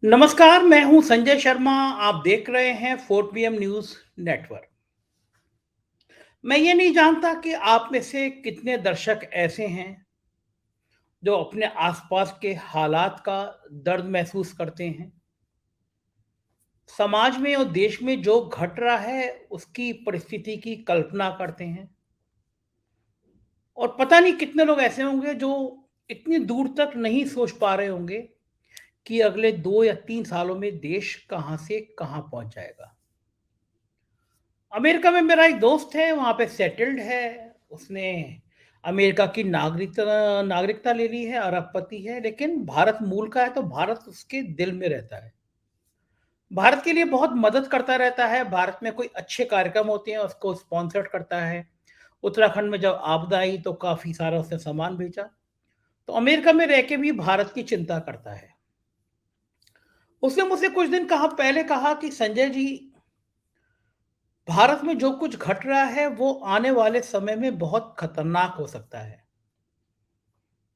नमस्कार, मैं हूं संजय शर्मा। आप देख रहे हैं 4 पीएम न्यूज़ नेटवर्क। मैं ये नहीं जानता कि आप में से कितने दर्शक ऐसे हैं जो अपने आसपास के हालात का दर्द महसूस करते हैं। समाज में और देश में जो घट रहा है, उसकी परिस्थिति की कल्पना करते हैं। और पता नहीं कितने लोग ऐसे होंगे जो इतनी दूर तक नहीं सोच पा रहे होंगे कि अगले 2 या 3 सालों में देश कहाँ से कहाँ पहुँच जाएगा। अमेरिका में मेरा एक दोस्त है, वहाँ पे सेटल्ड है। उसने अमेरिका की नागरिकता ले ली है, अरबपति है, लेकिन भारत मूल का है, तो भारत उसके दिल में रहता है। भारत के लिए बहुत मदद करता रहता है, भारत में कोई अच्छे कार्यक्रम होते हैं, उसको स्पॉन्सर्ड करता है। उत्तराखंड में जब आपदा आई, तो काफ़ी सारा उसने सामान भेजा। तो अमेरिका में रह के भी भारत की चिंता करता है। उसने मुझसे कुछ दिन पहले कहा कि संजय जी, भारत में जो कुछ घट रहा है वो आने वाले समय में बहुत खतरनाक हो सकता है।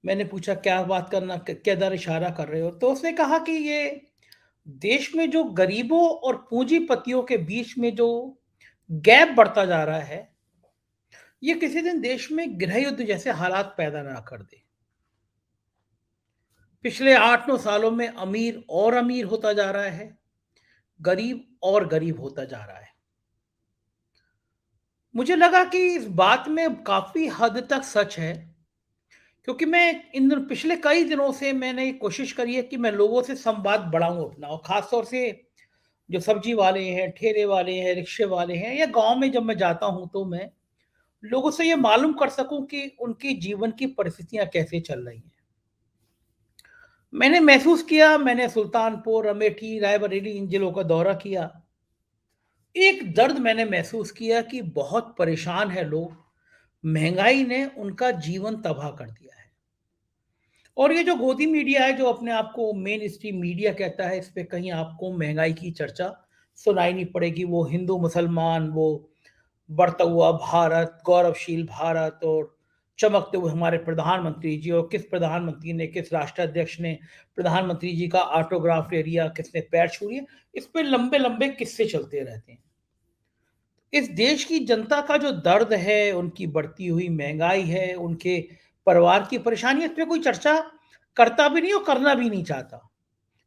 मैंने पूछा क्या बात करना किधर इशारा कर रहे हो? तो उसने कहा कि ये देश में जो गरीबों और पूंजीपतियों के बीच में जो गैप बढ़ता जा रहा है, ये किसी दिन देश में गृह युद्ध जैसे हालात पैदा ना कर दे। पिछले 8-9 सालों में अमीर और अमीर होता जा रहा है, गरीब और गरीब होता जा रहा है। मुझे लगा कि इस बात में काफ़ी हद तक सच है, क्योंकि मैं पिछले कई दिनों से मैंने ये कोशिश करी है कि मैं लोगों से संवाद बढ़ाऊँ अपना, और ख़ास तौर से जो सब्ज़ी वाले हैं, ठेले वाले हैं, रिक्शे वाले हैं, या गाँव में जब मैं जाता हूँ तो मैं लोगों से ये मालूम कर सकूँ कि उनकी जीवन की परिस्थितियाँ कैसे चल रही हैं। मैंने महसूस किया, मैंने सुल्तानपुर, अमेठी, रायबरेली इन जिलों का दौरा किया। एक दर्द मैंने महसूस किया कि बहुत परेशान हैं लोग, महँगाई ने उनका जीवन तबाह कर दिया है। और ये जो गोदी मीडिया है, जो अपने आप को मेन स्ट्रीम मीडिया कहता है, इस पे कहीं आपको महँगाई की चर्चा सुनाई नहीं पड़ेगी। वो हिंदू, मुसलमान, वो बढ़ता हुआ भारत, गौरवशील भारत, और चमकते हुए हमारे प्रधानमंत्री जी, और किस प्रधानमंत्री ने, किस राष्ट्राध्यक्ष ने प्रधानमंत्री जी का ऑटोग्राफ ले लिया, किसने पैर छू लिए, इस पे लंबे-लंबे किस्से चलते रहते हैं। इस देश की जनता का जो दर्द है, उनकी बढ़ती हुई महँगाई है, उनके परिवार की परेशानी है, इस पे कोई चर्चा करता भी नहीं और करना भी नहीं चाहता।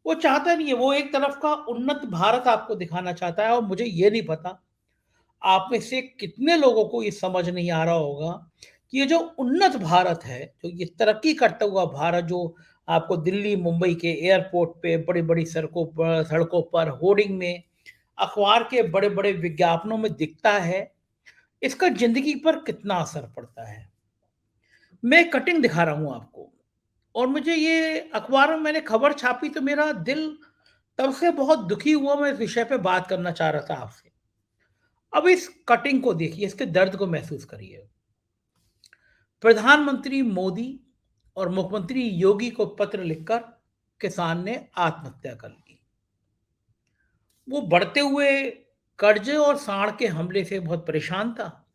वो चाहता नहीं है, वो एक तरफ का उन्नत भारत आपको दिखाना चाहता है, और मुझे ये नहीं पता, आप में से कितने लोगों को ये समझ नहीं आ रहा होगा कि ये जो उन्नत भारत है, जो ये तरक्की करता हुआ भारत, जो आपको दिल्ली, मुंबई के एयरपोर्ट पे, बड़ी-बड़ी सड़कों पर, होर्डिंग में, अखबार के बड़े-बड़े विज्ञापनों में दिखता है, इसका ज़िंदगी पर कितना असर पड़ता है। मैं एक कटिंग दिखा रहा हूँ आपको, और मुझे ये अखबार में मैंने खबर छापी तो मेरा दिल तब से बहुत दुखी हुआ, मैं इस विषय पे बात करना चाह रहा था आपसे। अब इस कटिंग को देखिए, इसके दर्द को महसूस करिए। प्रधानमंत्री मोदी और मुख्यमंत्री योगी को पत्र लिखकर किसान ने आत्महत्या कर ली। वो बढ़ते हुए कर्जे और साढ़ के हमले से बहुत परेशान था।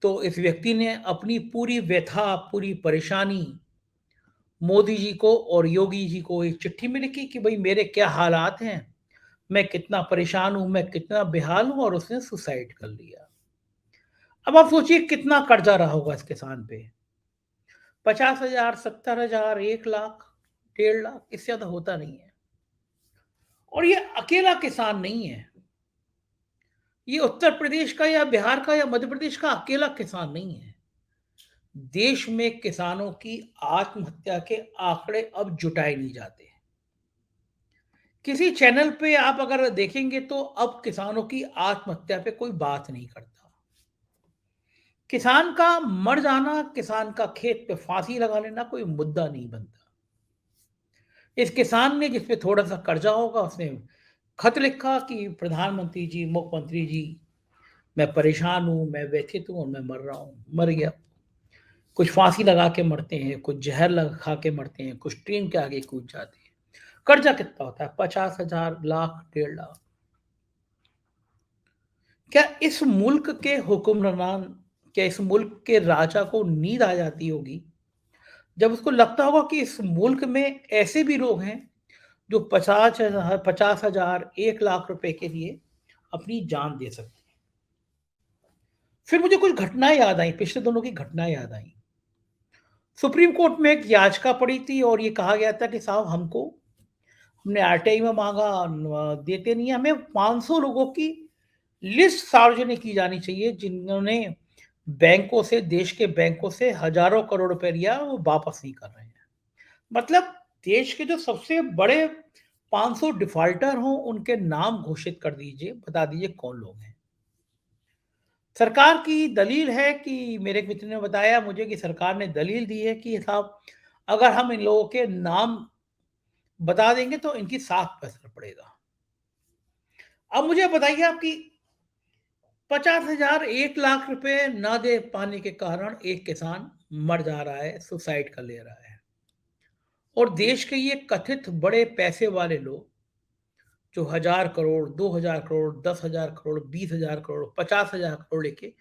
तो इस व्यक्ति ने अपनी पूरी व्यथा, पूरी परेशानी मोदी जी को और योगी जी को एक चिट्ठी में लिखी कि भई मेरे क्या हालात हैं, मैं कितना परेशान हूँ, मैं कितना बेहाल हूँ, और उसने सुसाइड कर लिया। अब आप सोचिए कितना कर्जा रहा होगा इस किसान पे। 50,000, 70,000, 1 लाख, 1.5 लाख, इससे ज़्यादा होता नहीं है। और ये अकेला किसान नहीं है। ये उत्तर प्रदेश का या बिहार का या मध्य प्रदेश का अकेला किसान नहीं है। देश में किसानों की आत्महत्या के आंकड़े अब जुटाए नहीं जाते। किसी चैनल पे आप अगर देखेंगे तो अब किसानों की आत्महत्या पे कोई बात नहीं करता। किसान का मर जाना, किसान का खेत पे फांसी लगा लेना कोई मुद्दा नहीं बनता। इस किसान ने, जिस पे थोड़ा-सा कर्जा होगा, उसने खत लिखा कि प्रधानमंत्री जी, मुख्यमंत्री जी, मैं परेशान हूँ, मैं व्यथित हूँ और मैं मर रहा हूँ, मर गया। कुछ फांसी लगा के मरते हैं, कुछ जहर लगा खा के मरते हैं, कुछ ट्रेन के आगे कूद जाते हैं। कर्जा कितना होता है? 50,000, लाख, 1.5 लाख। क्या इस मुल्क के हुक्मरान, क्या इस मुल्क के राजा को नींद आ जाती होगी, जब उसको लगता होगा कि इस मुल्क में ऐसे भी लोग हैं, जो 50,000 1 लाख रुपए के लिए अपनी जान दे सकते हैं। फिर मुझे कुछ घटनाएं याद आई, पिछले दिनों की घटनाएं याद आई। सुप्रीम कोर्ट में एक याचिका पड़ी थी और ये कहा गया था कि साहब हमने आरटीआई में मांगा, देते नहीं है, हमें 500 लोगों की लिस्ट सार्वजनिक की जानी चाहिए जिन्होंने बैंकों से, देश के बैंकों से हजारों करोड़ रुपए लिया, वो वापस नहीं कर रहे हैं। मतलब देश के जो सबसे बड़े 500 डिफाल्टर हों, उनके नाम घोषित कर दीजिए, बता दीजिए कौन लोग हैं। सरकार की दलील है कि मेरे एक मित्र ने बताया मुझे कि सरकार ने दलील दी है कि साहब अगर हम इन लोगों के नाम बता देंगे तो इनकी साख पे असर पड़ेगा। अब मुझे बताइए आप कि 50,000 1 लाख रुपए ना दे पाने के कारण एक किसान मर जा रहा है, सुसाइड कर ले रहा है। और देश के ये कथित बड़े पैसे वाले लोग जो 1,000 करोड़, 2,000 करोड़, 10,000 करोड़, 20,000 करोड़, 50,000 करोड़ लेके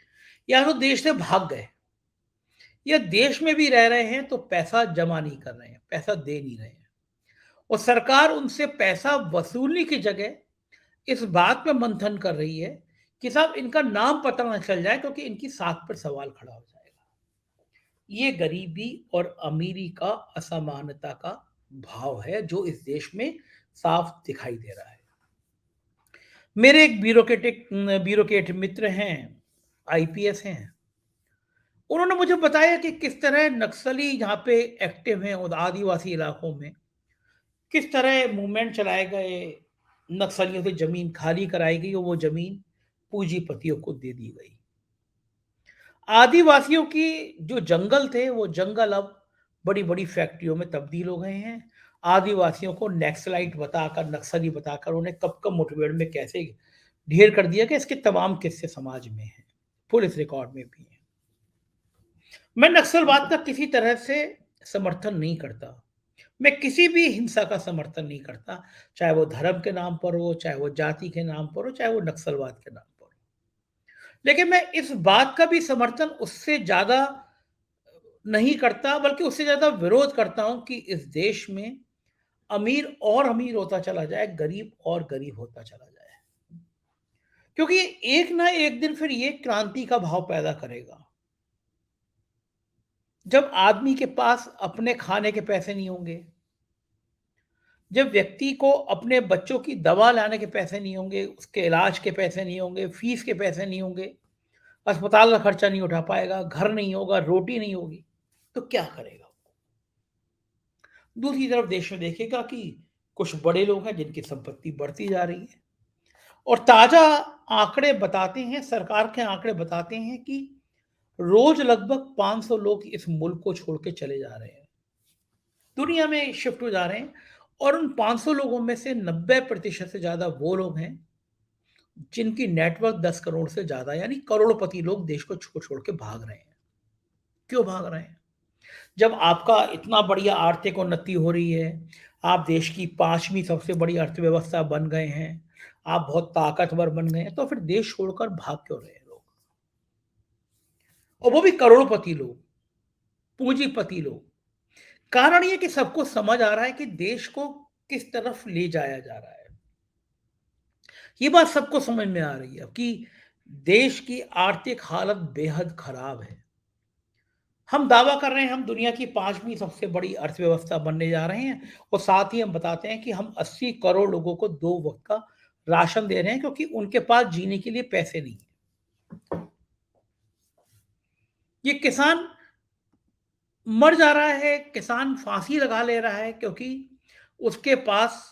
या तो देश से भाग गए या देश में भी रह रहे हैं तो पैसा जमा नहीं कर रहे हैं, पैसा दे नहीं रहे हैं। और सरकार उनसे पैसा वसूलने की जगह इस बात पे मंथन कर रही है कि साहब इनका नाम पता ना चल जाए क्योंकि इनकी साख पर सवाल खड़ा हो जाएगा। ये गरीबी और अमीरी का असमानता का भाव है जो इस देश में साफ दिखाई दे रहा है। मेरे एक ब्यूरोक्रेट मित्र हैं, आईपीएस हैं। उन्होंने मुझे बताया कि किस तरह नक्सली यहाँ पे एक्टिव हैं और आदिवासी इलाकों में किस तरह मूवमेंट चलाए गए, नक्सलियों से जमीन खाली कराई गई और वो जमीन पूंजीपतियों को दे दी गई। आदिवासियों की जो जंगल थे वो जंगल अब बड़ी बड़ी फैक्ट्रियों में तब्दील हो गए हैं। आदिवासियों को नक्सलाइट बताकर, नक्सली बताकर उन्हें कब कब मुठभेड़ में कैसे ढेर कर दिया कि इसके तमाम किस्से समाज में हैं, पुलिस रिकॉर्ड में भी हैं। मैं नक्सलवाद का किसी तरह से समर्थन नहीं करता। मैं किसी भी हिंसा का समर्थन नहीं करता, चाहे वो धर्म के नाम पर हो, चाहे वो जाति के नाम पर हो, चाहे वो नक्सलवाद के नाम पर हो। लेकिन मैं इस बात का भी समर्थन उससे ज़्यादा नहीं करता, बल्कि उससे ज़्यादा विरोध करता हूँ कि इस देश में अमीर और अमीर होता चला जाए, गरीब और गरीब होता चला जाए। क्योंकि एक ना एक दिन फिर ये क्रांति का भाव पैदा करेगा। जब आदमी के पास अपने खाने के पैसे नहीं होंगे, जब व्यक्ति को अपने बच्चों की दवा लाने के पैसे नहीं होंगे, उसके इलाज के पैसे नहीं होंगे, फीस के पैसे नहीं होंगे, अस्पताल का खर्चा नहीं उठा पाएगा, घर नहीं होगा, रोटी नहीं होगी, तो क्या करेगा? दूसरी तरफ देश में देखिएगा कि कुछ बड़े लोग हैं जिनकी संपत्ति बढ़ती जा रही है और ताजा आंकड़े बताते हैं, सरकार के आंकड़े बताते हैं कि रोज लगभग 500 लोग इस मुल्क को छोड़ के चले जा रहे हैं, दुनिया में शिफ्ट हो जा रहे हैं। और उन 500 लोगों में से 90% से ज्यादा वो लोग हैं जिनकी नेटवर्थ 10 करोड़ से ज्यादा, यानी करोड़पति लोग देश को छोड़ छोड़ के भाग रहे हैं। क्यों भाग रहे हैं? जब आपका इतना बढ़िया आर्थिक उन्नति हो रही है, आप देश की 5वीं सबसे बड़ी अर्थव्यवस्था बन गए हैं, आप बहुत ताकतवर बन गए हैं, तो फिर देश छोड़कर भाग क्यों रहे हैं लोग? और वो भी करोड़पति लोग, पूंजीपति लोग। कारण ये कि सबको समझ आ रहा है कि देश को किस तरफ ले जाया जा रहा है। ये बात सबको समझ में आ रही है कि देश की आर्थिक हालत बेहद खराब है। हम दावा कर रहे हैं हम दुनिया की 5वीं सबसे बड़ी अर्थव्यवस्था बनने जा रहे हैं और साथ ही हम बताते हैं कि हम 80 करोड़ लोगों को 2 वक्त का राशन दे रहे हैं क्योंकि उनके पास जीने के लिए पैसे नहीं है। ये किसान मर जा रहा है, किसान फांसी लगा ले रहा है क्योंकि उसके पास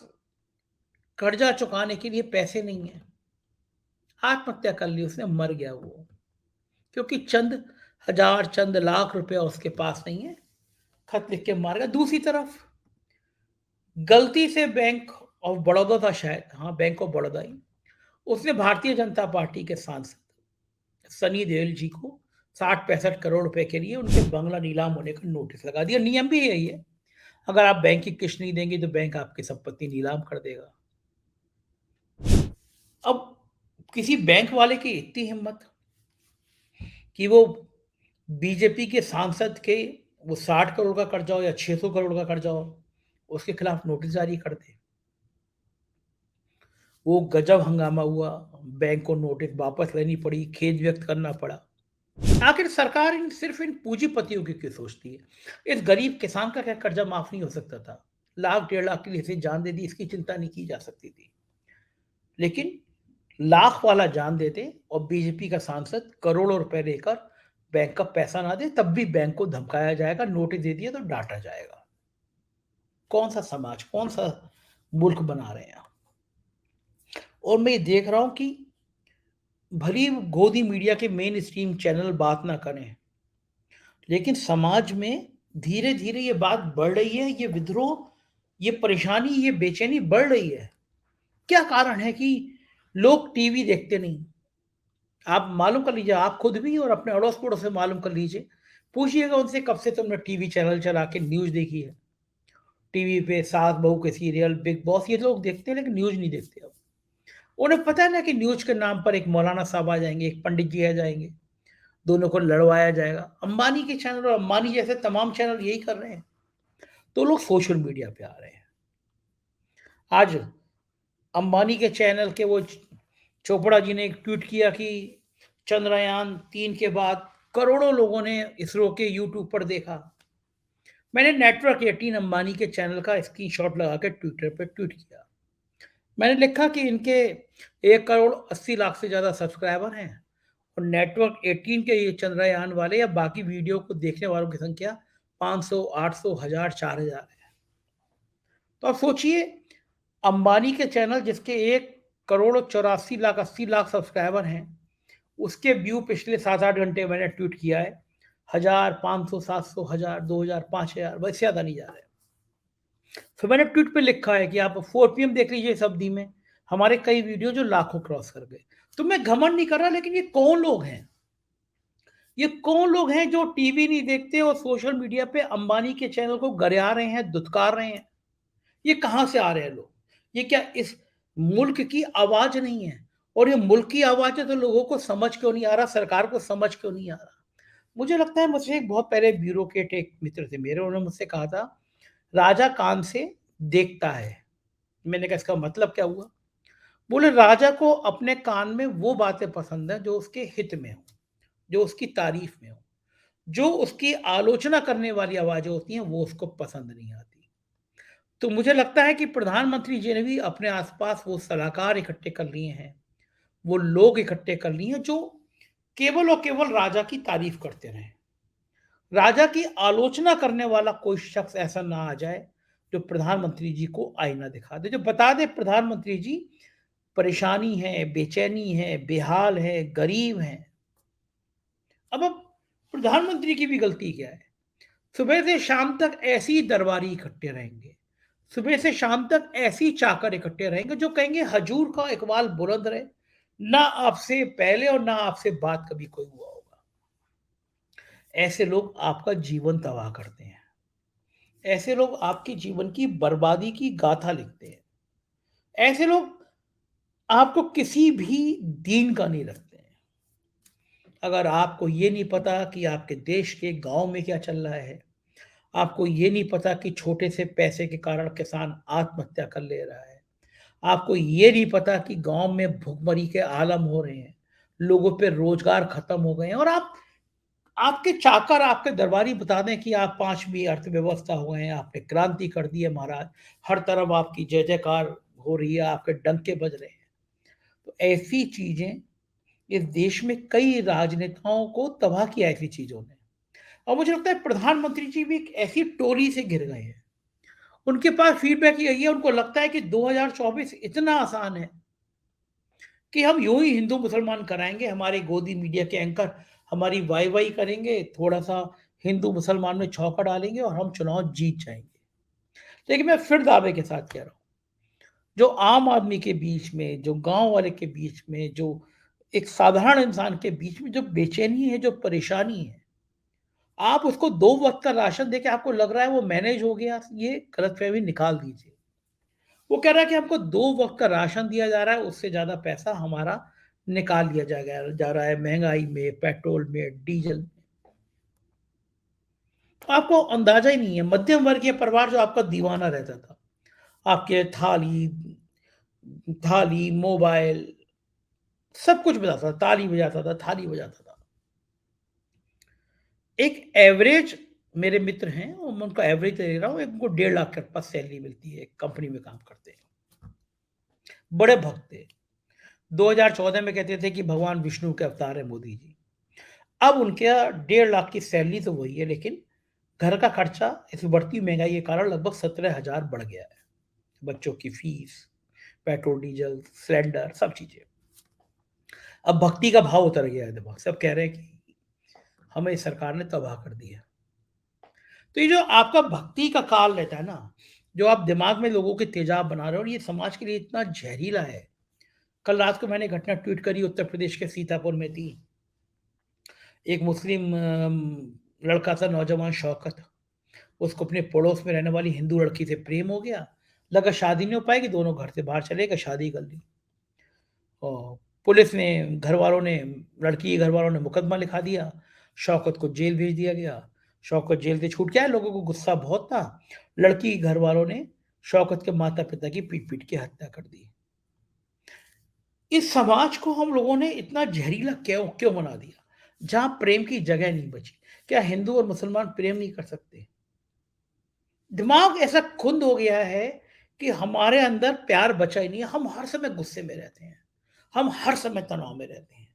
कर्जा चुकाने के लिए पैसे नहीं है। आत्महत्या कर ली उसने, मर गया वो, क्योंकि चंद हजार, चंद लाख रुपया उसके पास नहीं है, खत लिख के मार गया। दूसरी तरफ गलती से बैंक ऑफ बड़ौदा था शायद, हाँ बैंक ऑफ बड़ौदा ही, उसने भारतीय जनता पार्टी के सांसद सनी देओल जी को 60-65 करोड़ रुपए के लिए उनके बंगला नीलाम होने का नोटिस लगा दिया। नियम भी यही है, अगर आप बैंक की किस्त नहीं देंगे तो बैंक आपकी संपत्ति नीलाम कर देगा। अब किसी बैंक वाले की इतनी हिम्मत कि वो बीजेपी के सांसद के, वो 60 करोड़ का कर्जा हो या 600 करोड़ का कर्जा हो, उसके खिलाफ नोटिस जारी कर दे। वो गजब हंगामा हुआ, बैंक को नोटिस वापस लेनी पड़ी, खेद व्यक्त करना पड़ा। आखिर सरकार इन सिर्फ इन पूंजीपतियों की क्यों सोचती है? इस गरीब किसान का क्या कर्जा माफ नहीं हो सकता था? लाख 1.5 लाख के लिए इसे जान दे दी, इसकी चिंता नहीं की जा सकती थी। लेकिन लाख वाला जान देते और बीजेपी का सांसद करोड़ों रुपए लेकर बैंक का पैसा ना दे, तब भी बैंक को धमकाया जाएगा, नोटिस दे दिया तो डांटा जाएगा। कौन सा समाज, कौन सा मुल्क बना रहे हैं आप? और मैं ये देख रहा हूं कि भली गोदी मीडिया के मेन स्ट्रीम चैनल बात ना करें, लेकिन समाज में धीरे धीरे ये बात बढ़ रही है, ये विद्रोह, ये परेशानी, ये बेचैनी बढ़ रही है। क्या कारण है कि लोग टीवी देखते नहीं? आप मालूम कर लीजिए, आप खुद भी और अपने अड़ोस पड़ोस से मालूम कर लीजिए। पूछिएगा उनसे, कब से तुमने टीवी चैनल चला के न्यूज देखी है? टीवी पे सास बहू के सीरियल, बिग बॉस, ये लोग देखते हैं लेकिन न्यूज नहीं देखते। अब उन्हें पता है ना कि न्यूज के नाम पर एक मौलाना साहब आ जाएंगे, एक पंडित जी आ जाएंगे, दोनों को लड़वाया जाएगा। अंबानी के चैनल और अंबानी जैसे तमाम चैनल यही कर रहे हैं। तो लोग सोशल मीडिया पे आ रहे हैं। आज अंबानी के चैनल के वो चोपड़ा जी ने एक ट्वीट किया कि चंद्रयान 3 के बाद करोड़ों लोगों ने इसरो के यूट्यूब पर देखा। मैंने नेटवर्क 18 अंबानी के चैनल का स्क्रीनशॉट लगा के ट्विटर पे ट्वीट किया। मैंने लिखा कि इनके 1 करोड़ 80 लाख से ज़्यादा सब्सक्राइबर हैं और नेटवर्क 18 के ये चंद्रयान वाले या बाकी वीडियो को देखने वालों की संख्या 500, 800, 1000, 4000 है। तो आप सोचिए, अंबानी के चैनल जिसके 1 करोड़ 84 लाख 80 लाख सब्सक्राइबर हैं, उसके व्यू पिछले 7-8 घंटे मैंने ट्वीट किया है, 1000, 500, 700, 1000, 2000, 5000, बस ज़्यादा नहीं जा रहे। फिर मैंने ट्वीट पे लिखा है कि आप 4 PM देख लीजिए इस अवधि में, हमारे कई वीडियो जो लाखों क्रॉस कर गए। तो मैं घमंड नहीं कर रहा, लेकिन ये कौन लोग हैं? ये कौन लोग हैं जो टीवी नहीं देखते और सोशल मीडिया पे अंबानी के चैनल को गरिया रहे हैं, दुत्कार रहे हैं? ये कहाँ से आ रहे हैं लोग? ये क्या इस मुल्क की आवाज़ नहीं है? और ये मुल्क की आवाज़ है तो लोगों को समझ क्यों नहीं आ रहा, सरकार को समझ क्यों नहीं आ रहा? मुझे लगता है, मुझसे एक बहुत पहले ब्यूरोक्रेट एक मित्र थे मेरे, उन्होंने मुझसे कहा था, राजा कान से देखता है। मैंने कहा इसका मतलब क्या हुआ? बोले राजा को अपने कान में वो बातें पसंद है जो उसके हित में हो, जो उसकी तारीफ में हो। जो उसकी आलोचना करने वाली आवाज़ें होती हैं वो उसको पसंद नहीं आती। तो मुझे लगता है कि प्रधानमंत्री जी ने भी अपने आस-पास वो सलाहकार इकट्ठे कर लिए हैं, वो लोग इकट्ठे कर लिए हैं जो केवल और केवल राजा की तारीफ करते रहें। राजा की आलोचना करने वाला कोई शख्स ऐसा ना आ जाए जो प्रधानमंत्री जी को आईना दिखा दे, जो बता दे प्रधानमंत्री जी परेशानी है, बेचैनी है, बेहाल है, गरीब हैं। अब प्रधानमंत्री की भी गलती क्या है? सुबह से शाम तक ऐसे ही दरबारी इकट्ठे रहेंगे। सुबह से शाम तक ऐसे ही चाकर इकट्ठे रहेंगे जो कहेंगे हजूर का इकबाल बुलंद रहे। ना आपसे पहले और ना आपसे बाद कभी कोई हुआ होगा। ऐसे लोग आपका जीवन तबाह करते हैं। ऐसे लोग आपके जीवन की बर्बादी की गाथा लिखते हैं। ऐसे लोग आपको किसी भी दीन का नहीं रखते हैं। अगर आपको ये नहीं पता कि आपके देश के गाँव में क्या चल रहा है, आपको ये नहीं पता कि छोटे से पैसे के कारण किसान आत्महत्या कर ले रहा है, आपको ये नहीं पता कि गाँव में भुखमरी के आलम हो रहे हैं, लोगों पे रोज़गार खत्म हो गए हैं और आपके चाकर, आपके दरबारी बता दें कि आप 5वीं अर्थव्यवस्था हो गए हैं, आपने क्रांति कर दी है महाराज, हर तरफ आपकी जय-जयकार हो रही है, आपके डंके बज रहे हैं। तो ऐसी चीज़ें इस देश में कई राजनेताओं को तबाह किया है ऐसी चीज़ों ने। और मुझे लगता है प्रधानमंत्री जी भी एक ऐसी टोली से घिर गए हैं। उनके पास फीडबैक यही है, उनको लगता है कि 2024 इतना आसान है कि हम यूँ ही हिंदू-मुसलमान कराएँगे, हमारे गोदी मीडिया के एंकर हमारी वाई-वाई करेंगे, थोड़ा-सा हिंदू-मुसलमान में छौंका डालेंगे और हम चुनाव जीत जाएँगे। लेकिन मैं फिर दावे के साथ कह रहा हूँ, जो आम आदमी के बीच में, जो गाँव वाले के बीच में, जो एक साधारण इंसान के बीच में जो बेचैनी है, जो परेशानी है, आप उसको 2 वक़्त का राशन देके आपको लग रहा है वो मैनेज हो गया, ये गलतफ़हमी निकाल दीजिए। वो कह रहा है कि हमको 2 वक़्त का राशन दिया जा रहा है, उससे ज़्यादा पैसा हमारा निकाल लिया जाएगा जा रहा है महँगाई में, पेट्रोल में, डीज़ल में। आपको अंदाज़ा ही नहीं है, मध्यम वर्गीय परिवार जो आपका दीवाना रहता था, आपके थाली, थाली, मोबाइल, सब कुछ बजाता था, ताली बजाता था, थाली बजाता था। एक एवरेज मेरे मित्र हैं और मैं उनका एवरेज ले रहा हूँ, एक उनको 1.5 लाख के आस-पास सैलरी मिलती है, एक कंपनी में काम करते हैं। बड़े भक्त थे। 2014 में कहते थे कि भगवान विष्णु के अवतार हैं मोदी जी। अब उनके 1.5 लाख की सैलरी तो वही है, लेकिन घर का खर्चा इस बढ़ती महँगाई के कारण लगभग 17,000 बढ़ गया है। बच्चों की फीस, पेट्रोल, डीजल, सिलेंडर, सब चीज़ें। अब भक्ति का भाव उतर गया है दिमाग से। अब कह रहे हैं कि हमें इस सरकार ने तबाह कर दिया। तो ये जो आपका भक्ति का काल रहता है ना, जो आप दिमाग में लोगों के तेजाब बना रहे हो और ये समाज के लिए इतना ज़हरीला है। कल रात को मैंने घटना ट्वीट करी, उत्तर प्रदेश के सीतापुर में थी। एक मुस्लिम लड़का था, नौजवान शौकत, उसको अपने पड़ोस में रहने वाली हिंदू लड़की से प्रेम हो गया। लगा शादी नहीं हो पाएगी, दोनों घर से बाहर चले गए, शादी कर ली। और पुलिस ने, घरवालों ने, लड़की के घरवालों ने मुकदमा लिखा दिया। शौकत को जेल भेज दिया गया। शौकत जेल से छूट के आया, लोगों को गुस्सा बहुत था। लड़की के घरवालों ने शौकत के माता-पिता की पीट-पीट के हत्या कर दी। इस समाज को हम लोगों ने इतना ज़हरीला क्यों क्यों बना दिया? जहाँ प्रेम की जगह नहीं बची। क्या हिंदू और मुसलमान प्रेम नहीं कर सकते? दिमाग ऐसा खुंद हो गया है कि हमारे अंदर प्यार बचा ही नहीं है, हम हर समय गुस्से में रहते हैं, हम हर समय तनाव में रहते हैं।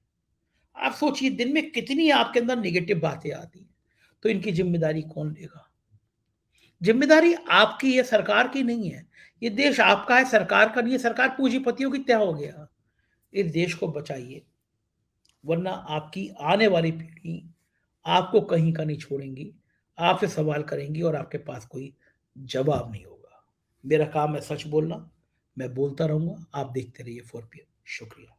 आप सोचिए दिन में कितनी आपके अंदर नेगेटिव बातें आती हैं, तो इनकी ज़िम्मेदारी कौन लेगा? ज़िम्मेदारी आपकी है, सरकार की नहीं है। ये देश आपका है, सरकार का नहीं है, सरकार पूंजीपतियों की तय हो गया। इस देश को बचाइए, वरना आपकी आने वाली पीढ़ी आपको कहीं का नहीं छोड़ेंगी, आपसे सवाल करेंगी और आपके पास कोई जवाब नहीं होगा। मेरा काम है सच बोलना, मैं बोलता रहूँगा, आप देखते रहिए 4 पीएम। शुक्रिया।